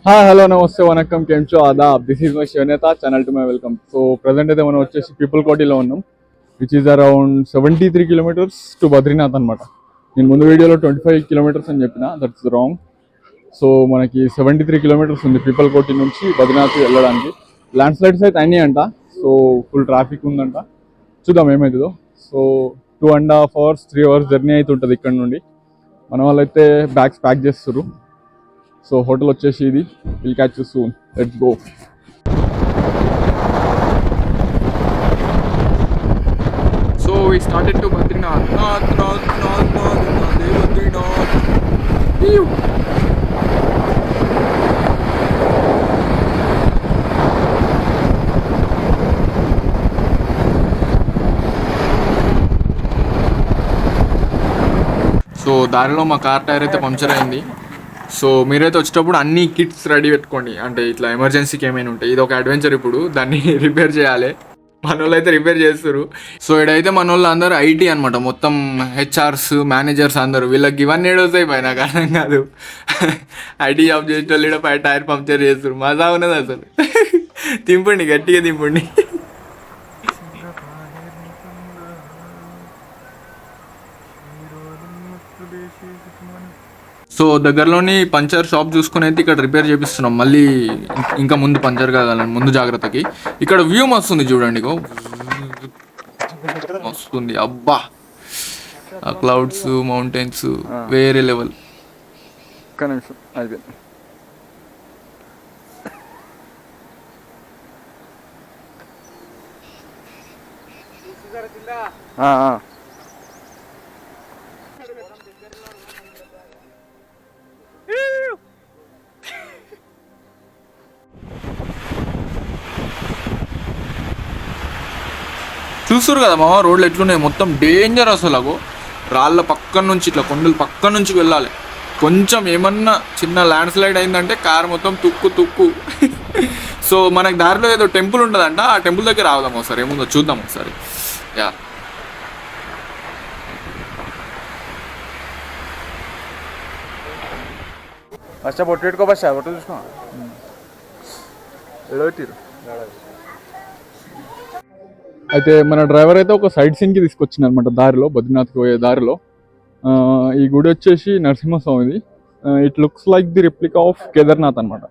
Hi hello నమస్తే వనక్కం కేంచో ఆదాబ్ this is my Shivanetha channel to my welcome. So present అయితే మనం వచ్చేసి పీపుల్ కోటిలో ఉన్నాం, which is around 73 kilometres to Badrinath అనమాట. నేను ముందు వీడియోలో 25 కిలోమీటర్స్ అని చెప్పిన, దట్స్ రాంగ్. సో మనకి 73 కిలోమీటర్స్ ఉంది పీపుల్ కోటి నుంచి బద్రీనాథ్ వెళ్ళడానికి. ల్యాండ్ స్లైడ్స్ అయితే అన్నీ అంట, సో ఫుల్ ట్రాఫిక్ ఉందంట. చూద్దాం ఏమవుతుందో. సో 2.5 hours 3 hours జర్నీ అయితే ఉంటుంది ఇక్కడ నుండి. మన వాళ్ళు అయితే బ్యాగ్స్ ప్యాక్ చేస్తారు. సో హోటల్ వచ్చేసి ఇది. Will catch you soon. Let's go. So we started to Badrinath. Badrinath. So దారిలో మా కార్ టైర్ అయితే పంక్చర్ అయింది. సో మీరైతే వచ్చేటప్పుడు అన్ని కిట్స్ రెడీ పెట్టుకోండి, అంటే ఇట్లా ఎమర్జెన్సీకి ఏమైనా ఉంటాయి. ఇది ఒక అడ్వెంచర్, ఇప్పుడు దాన్ని రిపేర్ చేయాలి. మన వాళ్ళు అయితే రిపేర్ చేస్తారు. సో ఇక్కడైతే మన వాళ్ళు అందరూ ఐటీ అనమాట, మొత్తం హెచ్ఆర్స్ మేనేజర్స్ అందరూ. వీళ్ళకి ఇవన్నీ ఏడవుతాయి పై, నాకు అర్థం కాదు. ఐటీ జాబ్ చేసే వాళ్ళు ఇక్కడ పై టైర్ పంక్చర్ చేస్తారు. మజా ఉన్నది అసలు. తింపండి, గట్టిగా తింపండి. సో దగ్గరలోని పంచర్ షాప్ చూసుకుని అయితే ఇక్కడ రిపేర్ చేపిస్తున్నాం. మళ్ళీ ఇంకా ముందు పంచర్ కాగలను, ముందు జాగ్రత్తకి. ఇక్కడ వ్యూ మస్తుంది చూడండి, మస్తుంది. అబ్బా, ఆ క్లౌడ్స్, మౌంటైన్స్ వేరే లెవెల్. ఒక్క నిమిషం అయిపోయింది. చూస్తారు కదా మామ, రోడ్లు ఎట్లున్నాయి, మొత్తం డేంజర్ అసలు. అగో రాళ్ళ పక్కన నుంచి, ఇట్లా కొండల పక్కన నుంచి వెళ్ళాలి. కొంచెం ఏమన్నా చిన్న ల్యాండ్ స్లైడ్ అయిందంటే కార్ మొత్తం తుక్కు తుక్కు. సో మనకి దారిలో ఏదో టెంపుల్ ఉంటుందంట, ఆ టెంపుల్ దగ్గర రావదాం ఒకసారి, ఏముందో చూద్దాం ఒకసారి. యా, బస్సా బొట్టు పెట్టుకో, బస్సా బొట్టు చూసుకో. అయితే మన డ్రైవర్ అయితే ఒక సైడ్ సీన్కి తీసుకొచ్చింది అనమాట దారిలో, బద్రీనాథ్కి పోయే దారిలో. ఈ గుడి వచ్చేసి నరసింహస్వామిది. It looks like the replica of Kedarnath అనమాట.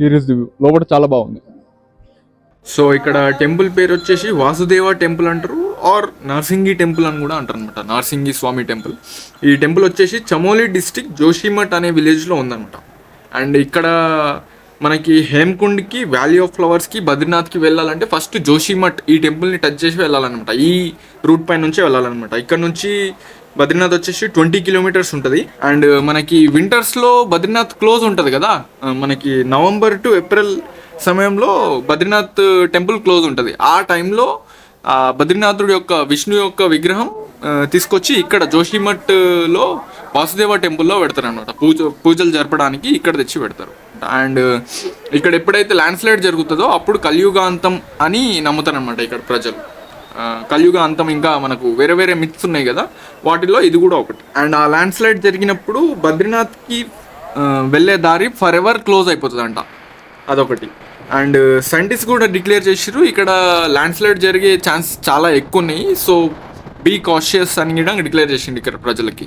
Here is the view. లోపల చాలా బాగుంది. సో ఇక్కడ టెంపుల్ పేరు వచ్చేసి వాసుదేవ టెంపుల్ అంటారు, ఆర్ నర్సింగి టెంపుల్ అని కూడా అంటారు అనమాట. నర్సింగి స్వామి టెంపుల్. ఈ టెంపుల్ వచ్చేసి చమోలి డిస్టిక్ జోషిమఠ్ అనే విలేజ్లో ఉందన్నమాట. అండ్ ఇక్కడ మనకి హేమ్కుండ్కి, వ్యాలీ ఆఫ్ ఫ్లవర్స్కి, బద్రీనాథ్కి వెళ్ళాలంటే ఫస్ట్ జోషిమఠ్ ఈ టెంపుల్ని టచ్ చేసి వెళ్ళాలన్నమాట. ఈ రూట్ పై నుంచే వెళ్ళాలన్నమాట. ఇక్కడ నుంచి బద్రీనాథ్ వచ్చేసి 20 kilometers ఉంటుంది. అండ్ మనకి వింటర్స్లో బద్రీనాథ్ క్లోజ్ ఉంటుంది కదా, మనకి నవంబర్ టు ఏప్రిల్ సమయంలో బద్రీనాథ్ టెంపుల్ క్లోజ్ ఉంటుంది. ఆ టైంలో బద్రీనాథుడి యొక్క విష్ణు యొక్క విగ్రహం తీసుకొచ్చి ఇక్కడ జోషిమఠ్లో వాసుదేవ టెంపుల్లో పెడతారు అనమాట. పూజలు జరపడానికి ఇక్కడ తెచ్చి పెడతారు. అండ్ ఇక్కడ ఎప్పుడైతే ల్యాండ్ స్లైడ్ జరుగుతుందో అప్పుడు కలియుగాంతం అని నమ్ముతారు అనమాట ఇక్కడ ప్రజలు. కలియుగ అంతం, ఇంకా మనకు వేరే వేరే మిత్స్ ఉన్నాయి కదా, వాటిల్లో ఇది కూడా ఒకటి. అండ్ ఆ ల్యాండ్ స్లైడ్ జరిగినప్పుడు బద్రీనాథ్కి వెళ్ళే దారి ఫర్ ఎవర్ క్లోజ్ అయిపోతుంది అంట, అదొకటి. అండ్ సైంటిస్ట్ కూడా డిక్లేర్ చేసిర్రు ఇక్కడ ల్యాండ్ స్లైడ్ జరిగే ఛాన్స్ చాలా ఎక్కువ ఉన్నాయి, సో బీ కాషియస్ అని కూడా డిక్లేర్ చేసిండు ఇక్కడ ప్రజలకి.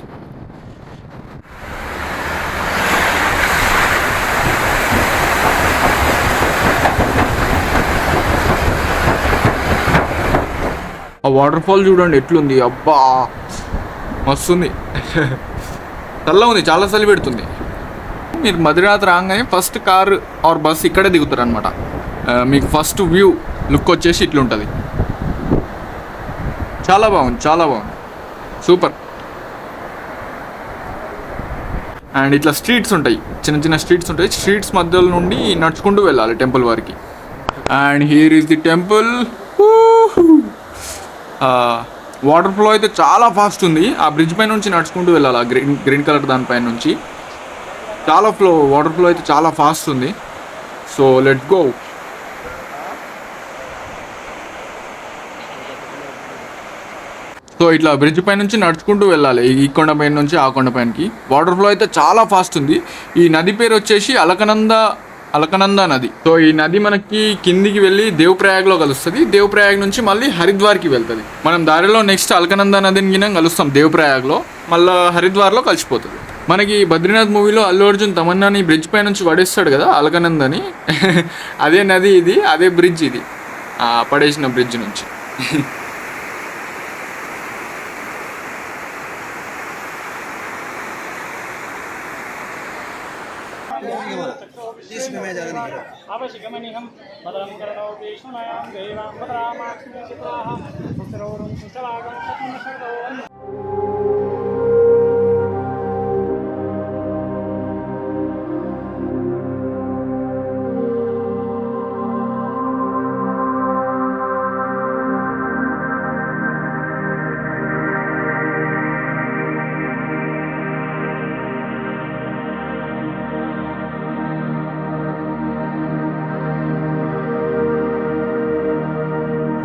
ఆ వాటర్ ఫాల్ చూడండి ఎట్లుంది, అబ్బా మస్తుంది. చల్ల ఉంది, చాలా చలి పెడుతుంది. మీరు బద్రీనాథ్ రాగానే ఫస్ట్ కార్ ఆర్ బస్ ఇక్కడే దిగుతారు అనమాట. మీకు ఫస్ట్ వ్యూ లుక్ వచ్చేసి ఇట్లుంటుంది. చాలా బాగుంది, చాలా బాగుంది, సూపర్. అండ్ ఇట్లా స్ట్రీట్స్ ఉంటాయి, చిన్న చిన్న స్ట్రీట్స్ ఉంటాయి. స్ట్రీట్స్ మధ్యలో నుండి నడుచుకుంటూ వెళ్ళాలి టెంపుల్ వరకు. And here is the temple. Water flow అయితే చాలా ఫాస్ట్ ఉంది. ఆ బ్రిడ్జ్ పై నుంచి నడుచుకుంటూ వెళ్ళాలి, ఆ గ్రీన్ కలర్ దానిపై నుంచి. చాలా వాటర్ ఫ్లో అయితే చాలా ఫాస్ట్ ఉంది. So let's go. సో ఇట్లా బ్రిడ్జ్ పై నుంచి నడుచుకుంటూ వెళ్ళాలి, ఈ కొండ పైన నుంచి ఆ కొండ పైనకి. వాటర్ ఫ్లో అయితే చాలా ఫాస్ట్ ఉంది. ఈ నది పేరు వచ్చేసి అలకనంద నది. సో ఈ నది మనకి కిందికి వెళ్ళి దేవప్రయాగ్లో కలుస్తుంది. దేవప్రయాగ్ నుంచి మళ్ళీ హరిద్వార్కి వెళ్తుంది. మనం దారిలో నెక్స్ట్ అలకనంద నదిని గిన కలుస్తాం దేవప్రయాగ్లో, మళ్ళీ హరిద్వార్లో కలిసిపోతుంది. మనకి బద్రీనాథ్ మూవీలో అల్లు అర్జున్ తమన్నాని బ్రిడ్జ్ పై నుంచి పడేస్తాడు కదా అలకనందని, అదే నది ఇది, అదే బ్రిడ్జ్ ఇది, పడేసిన బ్రిడ్జ్ నుంచి.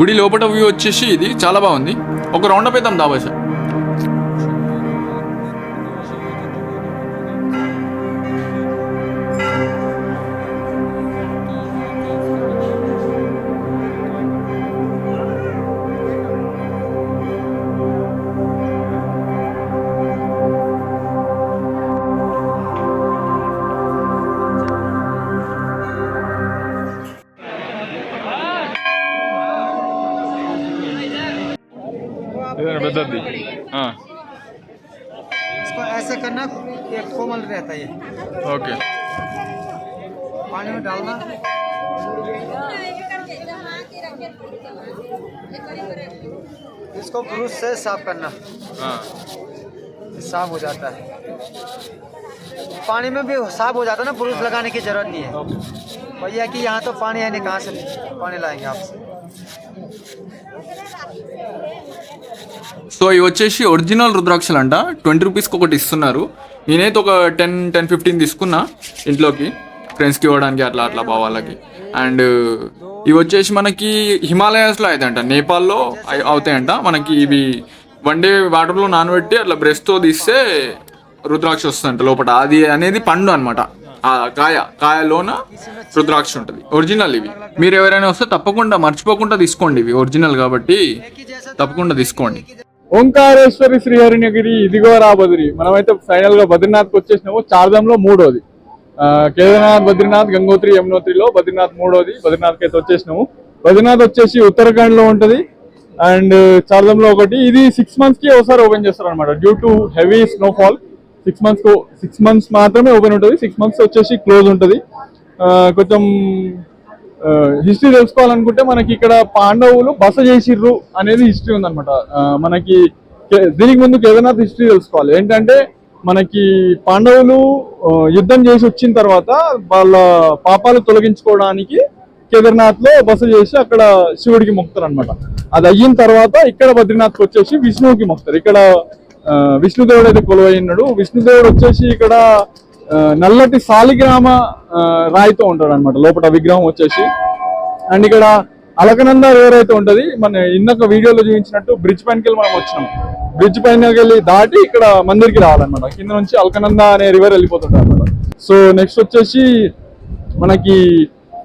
గుడి లోపల వ్యూ వచ్చేసి ఇది చాలా బాగుంది. ఒక రౌండ్ అప్ అవుతాం దాబాష. इसको ऐसे करना, ये कोमल रहता है ये। ओके, पानी में डालना, इसको ब्रश से साफ करना, साफ हो जाता है। पानी में भी साफ हो जाता है ना, ब्रश लगाने की जरूरत नहीं है। भैया कि यहाँ तो पानी है नहीं, कहाँ से पानी लाएंगे आपसे। సో ఇవి వచ్చేసి ఒరిజినల్ రుద్రాక్షలు అంట. 20 రూపీస్కి ఒకటి ఇస్తున్నారు. నేనైతే ఒక 10-15 తీసుకున్నా ఇంట్లోకి, ఫ్రెండ్స్కి ఇవ్వడానికి అట్లా అట్లా బావాళ్ళకి. అండ్ ఇవి వచ్చేసి మనకి హిమాలయాస్లో అవుతాయంట, నేపాల్లో అవుతాయంట. మనకి ఇవి 1 డే వాటర్లో నానబెట్టి అట్లా బ్రష్తో తీస్తే రుద్రాక్ష వస్తుందంట లోపల. అది అనేది పండు అనమాట, ఆ కాయలోన రుద్రాక్ష ఉంటుంది. ఒరిజినల్ ఇవి. మీరు ఎవరైనా వస్తే తప్పకుండా మర్చిపోకుండా తీసుకోండి, ఇవి ఒరిజినల్ కాబట్టి తప్పకుండా తీసుకోండి. ఓంకారేశ్వరి శ్రీహరినగిరి, ఇదిగో రా బద్రి. మనమైతే ఫైనల్ గా బద్రీనాథ్కి వచ్చేసినాము. చార్ధాంలో 3వది. కేదార్నాథ్, బద్రీనాథ్, గంగోత్రి, యమునోత్రిలో బద్రీనాథ్ 3వది. బద్రీనాథ్కి అయితే వచ్చేసినాము. బద్రీనాథ్ వచ్చేసి ఉత్తరాఖండ్ లో ఉంటది. అండ్ చార్ధాంలో ఒకటి. ఇది 6 months కి ఒకసారి ఓపెన్ చేస్తారు అనమాట, due to heavy snowfall. 6 months మాత్రమే ఓపెన్ ఉంటుంది. 6 months వచ్చేసి క్లోజ్ ఉంటుంది. కొంచెం హిస్టరీ తెలుసుకోవాలనుకుంటే మనకి ఇక్కడ పాండవులు బస చేసిర్రు అనేది హిస్టరీ ఉందన్నమాట. మనకి దీనికి ముందు కేదార్నాథ్ హిస్టరీ తెలుసుకోవాలి. ఏంటంటే మనకి పాండవులు యుద్ధం చేసి వచ్చిన తర్వాత వాళ్ళ పాపాలు తొలగించుకోవడానికి కేదార్నాథ్ లో బస చేసి అక్కడ శివుడికి మొక్కుతారు అనమాట. అది అయిన తర్వాత ఇక్కడ బద్రీనాథ్కి వచ్చేసి విష్ణువుకి మొక్కుతారు. ఇక్కడ విష్ణుదేవుడు అయితే కొలువైనాడు. విష్ణుదేవుడు వచ్చేసి ఇక్కడ నల్లటి సాలిగ్రామ రాయితో ఉంటాడు అనమాట లోపల విగ్రహం వచ్చేసి. అండ్ ఇక్కడ అలకనంద రివర్ అయితే ఉంటది. మన ఇందాక వీడియోలో చూపించినట్టు బ్రిడ్జ్ పైనకి వెళ్ళి మనం వచ్చినాం. బ్రిడ్జ్ పైనకి వెళ్ళి దాటి ఇక్కడ మందిర్కి రావాలన్నమాట. కింద నుంచి అలకనంద అనే రివర్ వెళ్ళిపోతుంటారు అనమాట. సో నెక్స్ట్ వచ్చేసి మనకి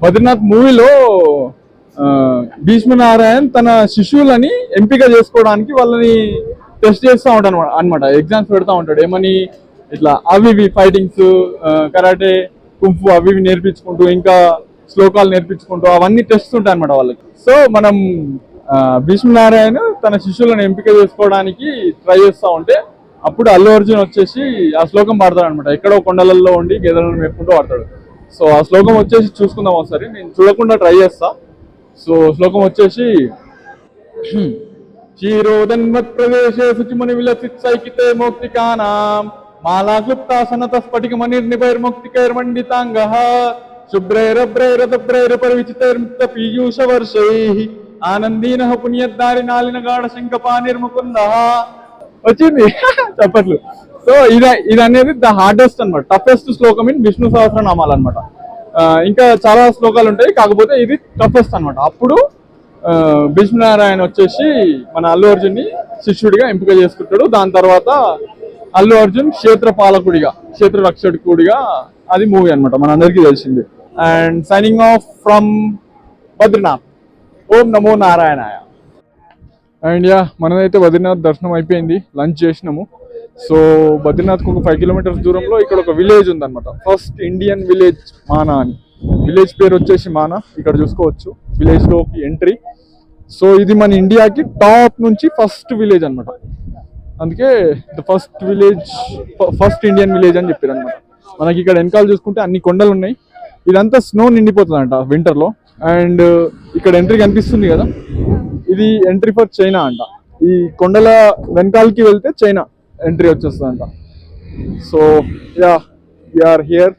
బద్రీనాథ్ మూవీలో భీష్మనారాయణ్ తన శిష్యులని ఎంపిక చేసుకోవడానికి వాళ్ళని టెస్ట్ చేస్తూ ఉంటాడు అనమాట. ఎగ్జామ్స్ పెడతా ఉంటాడు. ఏమని ఇట్లా అవి ఫైటింగ్స్, కరాటే, కుంఫు అవి నేర్పించుకుంటూ, ఇంకా శ్లోకాలు నేర్పించుకుంటూ అవన్నీ టెస్ట్ ఉంటాయి అనమాట వాళ్ళకి. సో మనం భీష్మనారాయణ తన శిష్యులను ఎంపిక చేసుకోవడానికి ట్రై చేస్తూ ఉంటే అప్పుడు అల్లు అర్జున్ వచ్చేసి ఆ శ్లోకం పాడతాడు అనమాట. ఎక్కడో కొండలలో ఉండి గేదెలను మేపుకుంటూ పాడతాడు. సో ఆ శ్లోకం వచ్చేసి చూసుకుందాం ఒకసారి. నేను చూడకుండా ట్రై చేస్తా. సో శ్లోకం వచ్చేసి క్షీరోదన్మత్ ప్రదేశే శుచిముని విలసిత్సైకితే మౌక్తికానాం మాలాక్లుప్తాసనత స్ఫటికమనిర్నిభైర్ముక్తికైర్మండితాంగః శుభ్రైరభ్రైరతభ్రైరపరివిచితైర్ముక్త పీయూష వర్షైః ఆనందీనః పుణ్యద్దారినాలిన గాఢ శంఖపానిర్ముకుందః. వచ్చింది చెప్పట్లు. సో ఇది అనేది ద హార్డెస్ట్ అనమాట, టఫెస్ట్ శ్లోకం ఇన్ విష్ణు సహస్రనామాలు అనమాట. ఇంకా చాలా శ్లోకాలు ఉంటాయి, కాకపోతే ఇది టఫెస్ట్ అనమాట. అప్పుడు భీష్మనారాయణ వచ్చేసి మన అల్లు అర్జున్ని శిష్యుడిగా ఎంపిక చేసుకుంటాడు. దాని తర్వాత అల్లు అర్జున్ క్షేత్ర పాలకుడిగా, క్షేత్ర రక్షకుడిగా అది మూవీ అనమాట, మన అందరికీ తెలిసింది. And signing off from Badrinath. ఓం నమో నారాయణాయ. అండ్ యా, మనదైతే బద్రీనాథ్ దర్శనం అయిపోయింది, లంచ్ చేసినాము. సో బద్రీనాథ్కి ఒక 5 కిలోమీటర్స్ దూరంలో ఇక్కడ ఒక విలేజ్ ఉందన్నమాట, ఫస్ట్ ఇండియన్ విలేజ్ మానా అని. విలేజ్ పేరు వచ్చేసి మానా, ఇక్కడ చూసుకోవచ్చు విలేజ్ లోకి ఎంట్రీ. సో ఇది మన ఇండియాకి టాప్ నుంచి ఫస్ట్ విలేజ్ అనమాట, అందుకే the first village, first Indian village అని చెప్పారు అనమాట. మనకి ఇక్కడ వెనకాల చూసుకుంటే అన్ని కొండలు ఉన్నాయి, ఇదంతా స్నో నిండిపోతుంది అంట వింటర్లో. అండ్ ఇక్కడ ఎంట్రీ కనిపిస్తుంది కదా, ఇది ఎంట్రీ ఫర్ చైనా అంట. ఈ కొండల వెనకాలకి వెళ్తే చైనా ఎంట్రీ వచ్చేస్తుంది అంట. So yeah, we are here.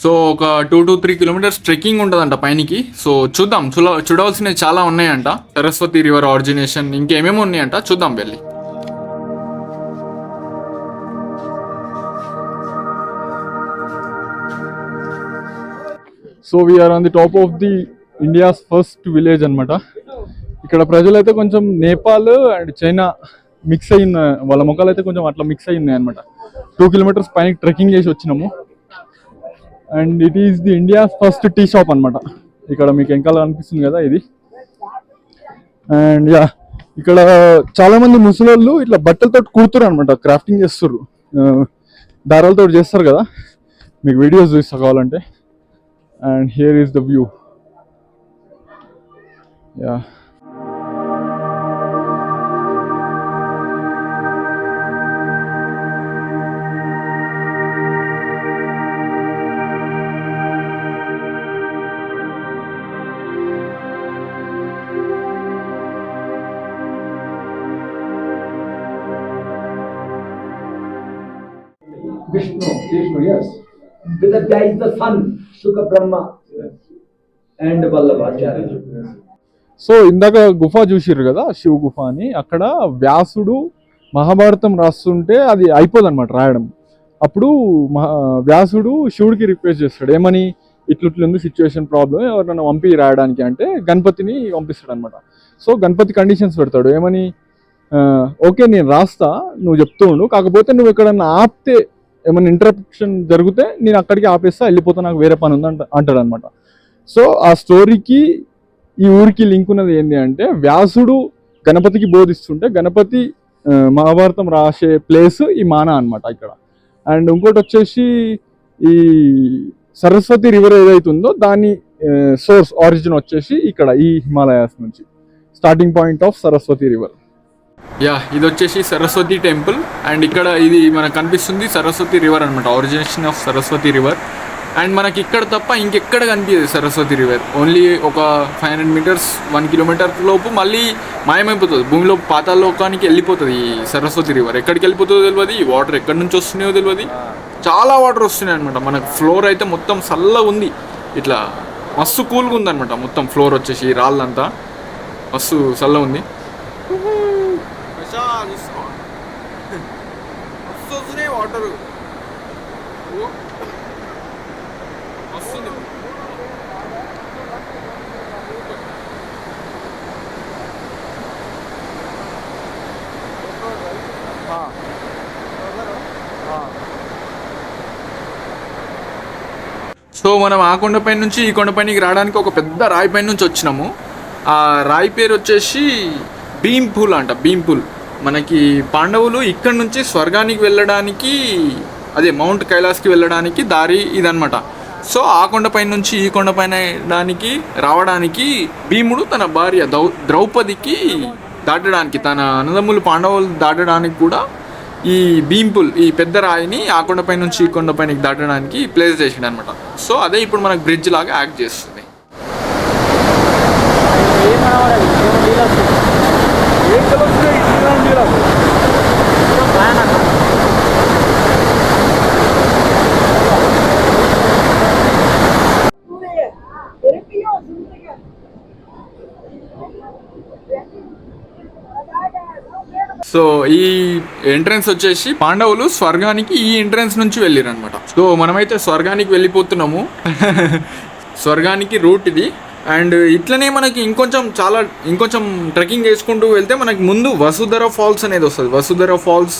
So ఒక 2 to 3 కిలోమీటర్స్ ట్రెక్కింగ్ ఉంటుందంట పైనకి. సో చూద్దాం, చూడవలసినవి చాలా ఉన్నాయంట. సరస్వతి రివర్ ఆరిజినేషన్ ఇంకేమేమి ఉన్నాయంట, చూద్దాం వెళ్ళి. So we are on the top of the India's first village అనమాట. ఇక్కడ ప్రజలైతే కొంచెం నేపాల్ అండ్ చైనా మిక్స్ అయిన, వాళ్ళ ముఖాలు అయితే కొంచెం అట్లా మిక్స్ అయి ఉన్నాయి అనమాట. 2 కిలోమీటర్స్ పైన ట్రెక్కింగ్ చేసి వచ్చినాము. And it is the India first tea shop అనమాట. ఇక్కడ మీకు వెనకాల అనిపిస్తుంది కదా ఇది. అండ్ యా, ఇక్కడ చాలా మంది ముసలోళ్ళు ఇట్లా బట్టలతో కుడుతురు అనమాట, క్రాఫ్టింగ్ చేస్తుర్రు, దారాలతో చేస్తారు కదా. మీకు వీడియోస్ చూస్తా కావాలంటే. And here is the view. Yeah, Vishnu, yes. Vidya is the son, Shuka Brahma and Vallabhacharya. So ఇందాక గుఫ చూసిర్రు కదా, శివ గుఫ అని. అక్కడ వ్యాసుడు మహాభారతం రాస్తుంటే అది అయిపోదు అనమాట రాయడం. అప్పుడు వ్యాసుడు శివుడికి రిక్వెస్ట్ చేస్తాడు, ఏమని, ఇట్లుంది సిచ్యువేషన్ ప్రాబ్లం, ఎవరినైనా పంపి రాయడానికి అంటే గణపతిని పంపిస్తాడు అనమాట. సో గణపతి కండిషన్స్ పెడతాడు, ఏమని, ఓకే నేను రాస్తా, నువ్వు చెప్తూ ఉండు, కాకపోతే నువ్వు ఎక్కడన్నా ఆపితే, ఏమైనా ఇంటరప్షన్ జరిగితే నేను అక్కడికి ఆపేస్తా, వెళ్ళిపోతా, నాకు వేరే పని ఉంది అంటాడు అనమాట. సో ఆ స్టోరీకి ఈ ఊరికి లింక్ ఉన్నది ఏంటి అంటే, వ్యాసుడు గణపతికి బోధిస్తుంటే గణపతి మహాభారతం రాసే ప్లేస్ ఈ మానా అనమాట ఇక్కడ. అండ్ ఇంకోటి వచ్చేసి ఈ సరస్వతి రివర్ ఏదైతుందో దాని సోర్స్ ఆరిజిన్ వచ్చేసి ఇక్కడ ఈ హిమాలయాస్ నుంచి, starting point of Saraswati river. Yeah, ఇది వచ్చేసి సరస్వతి టెంపుల్. అండ్ ఇక్కడ ఇది మనకు కనిపిస్తుంది సరస్వతి రివర్ అనమాట, origination of Saraswati river. And మనకి ఇక్కడ తప్ప ఇంకెక్కడ కనిపించదు సరస్వతి రివర్. ఓన్లీ ఒక 500 మీటర్స్ 1 కిలోమీటర్ లోపు మళ్ళీ మాయమైపోతుంది, భూమిలో పాతాళలోకానికి వెళ్ళిపోతుంది ఈ సరస్వతి రివర్. ఎక్కడికి వెళ్ళిపోతుందో తెలియదు, ఈ వాటర్ ఎక్కడి నుంచి వస్తున్నాయో తెలియదు. చాలా వాటర్ వస్తున్నాయి అనమాట. మనకు ఫ్లోర్ అయితే మొత్తం చల్లగా ఉంది, ఇట్లా మస్తు కూల్గా ఉందన్నమాట. మొత్తం ఫ్లోర్ వచ్చేసి రాళ్ళంతా మస్తు చల్లగా ఉంది. వాటర్ సో మనం ఆ కొండపై నుంచి ఈ కొండపైనకి రావడానికి ఒక పెద్ద రాయి పైన నుంచి వచ్చినాము. ఆ రాయి పేరు వచ్చేసి భీంపూల్ అంట. భీంపూల్ మనకి పాండవులు ఇక్కడ నుంచి స్వర్గానికి వెళ్ళడానికి, అదే మౌంట్ కైలాస్కి వెళ్ళడానికి దారి ఇదనమాట. సో ఆ కొండపై నుంచి ఈ కొండపైన రావడానికి భీముడు తన భార్య ద్రౌపదికి దాటడానికి, తన అన్నదమ్ములు పాండవులు దాటడానికి కూడా ఈ భీంపూల్, ఈ పెద్ద రాయిని ఆ కొండపై నుంచి ఈ కొండపైనకి దాటడానికి ప్లేస్ చేసాడు అనమాట. సో అదే ఇప్పుడు మనకు బ్రిడ్జ్ లాగా యాక్ట్ చేస్తుంది. సో ఈ ఎంట్రన్స్ వచ్చేసి పాండవులు స్వర్గానికి ఈ ఎంట్రన్స్ నుంచి వెళ్ళారు అనమాట. సో మనమైతే స్వర్గానికి వెళ్ళిపోతున్నాము. స్వర్గానికి రూట్ ఇది. అండ్ ఇట్లనే మనకి ఇంకొంచెం ట్రెక్కింగ్ చేసుకుంటూ వెళ్తే మనకి ముందు వసుధర ఫాల్స్ అనేది వస్తుంది. వసుధర ఫాల్స్,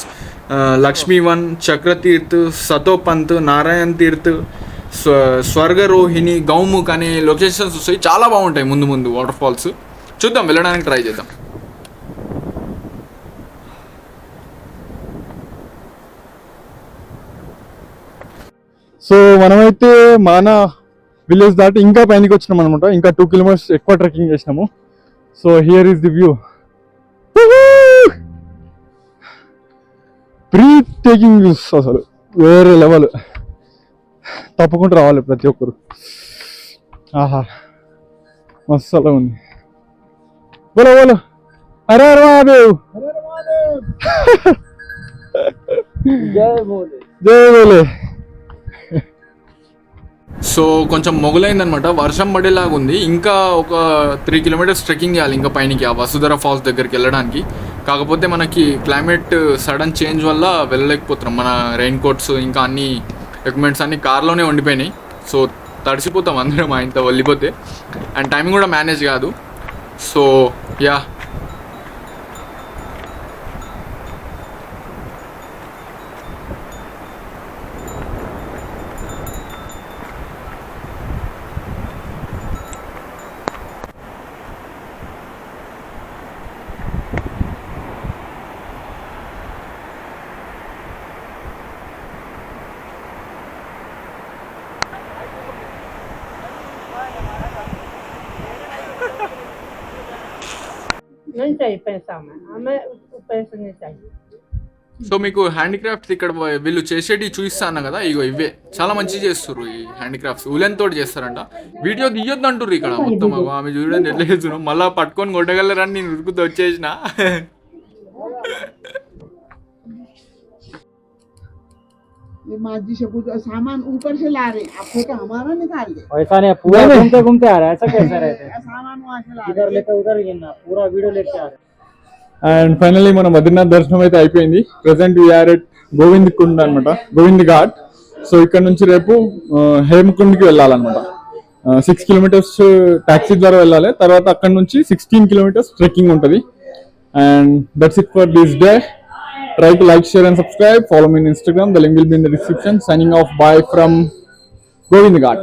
లక్ష్మీవన్, చక్రతీర్థ్, సతోపంత్, నారాయణ్ తీర్థ్, స్వర్గరోహిణి, గౌముఖ్ అనే లొకేషన్స్ వస్తాయి. చాలా బాగుంటాయి ముందు వాటర్ ఫాల్స్. చూద్దాం, వెళ్ళడానికి ట్రై చేద్దాం. సో మనమైతే మన విలేజ్ దాటి ఇంకా పైనకి వచ్చినాం అనమాట. ఇంకా 2 కిలోమీటర్స్ ఎక్కువ ట్రెక్కింగ్ చేసినాము. So here is the view. Breathtaking views అసలు వేరే లెవెల్. తప్పకుండా రావాలి ప్రతి ఒక్కరు. ఆహా, మస్తు అలా ఉంది. బోలో బోలో అరే మహాదేవ్, జై బోలే. సో కొంచెం మొగలైందనమాట, వర్షం పడేలాగా ఉంది. ఇంకా ఒక 3 కిలోమీటర్స్ ట్రెక్కింగ్ చేయాలి ఇంకా పైనకి, ఆ వసుధర ఫాల్స్ దగ్గరికి వెళ్ళడానికి. కాకపోతే మనకి క్లైమేట్ సడన్ చేంజ్ వల్ల వెళ్ళలేకపోతున్నాం. మన రెయిన్ కోట్స్ ఇంకా అన్ని ఎక్విప్మెంట్స్ అన్ని కార్లోనే ఉండిపోయినాయి. సో తడిసిపోతాం అందరం ఆయనతో వెళ్ళిపోతే. అండ్ టైమింగ్ కూడా మేనేజ్ కాదు. సో యా, नहीं चाहिए पैसा, हमें पैसे नहीं चाहिए. సో మీకు హ్యాండిక్రాఫ్ట్స్ ఇక్కడ వీళ్ళు చేసేటి చూపిస్తా అన్నా కదా, ఇగో ఇవే చాలా మంచిగా చేస్తారు. ఈ హ్యాండిక్రాఫ్ట్స్ ఉలెన్ తోటి చేస్తారంట. వీడియో తీయొద్దు అంటారు ఇక్కడ మొత్తం. ఆమె చూడండి ఎట్లా చేస్తున్నాం, మళ్ళీ పట్టుకొని కొట్టగలరని నేను ఉరుకుతూ వచ్చేసిన. ये माजी से कुछ सामान ऊपर से ला रहे, आपको तो हमारा निकाल दे. ऐसा नहीं, पूरा घूमते घूमते आ रहा है. ऐसा कैसे रहते हैं? सामान वहाँ से ला इधर लेकर उधर गिरना, पूरा वीडियो लेके आ रहे हैं. అండ్ ఫైనల్లీ మన బద్రీనాథ్ దర్శనం అయితే అయిపోయింది. Present we are at Govind Kund అనమాట, గోవింద్ ఘాట్. సో ఇక్కడ నుంచి రేపు హేమకుండ్కి వెళ్ళాలన్నమాట. 6 కిలోమీటర్స్ ట్యాక్సీ ద్వారా వెళ్ళాలి. తర్వాత అక్కడ నుంచి 16 కిలోమీటర్స్ ట్రెక్కింగ్ ఉంటుంది. And that's it for this day. Try to like, share and subscribe. Follow me on Instagram. The link will be in the description. Signing off. Bye from Govind Ghat.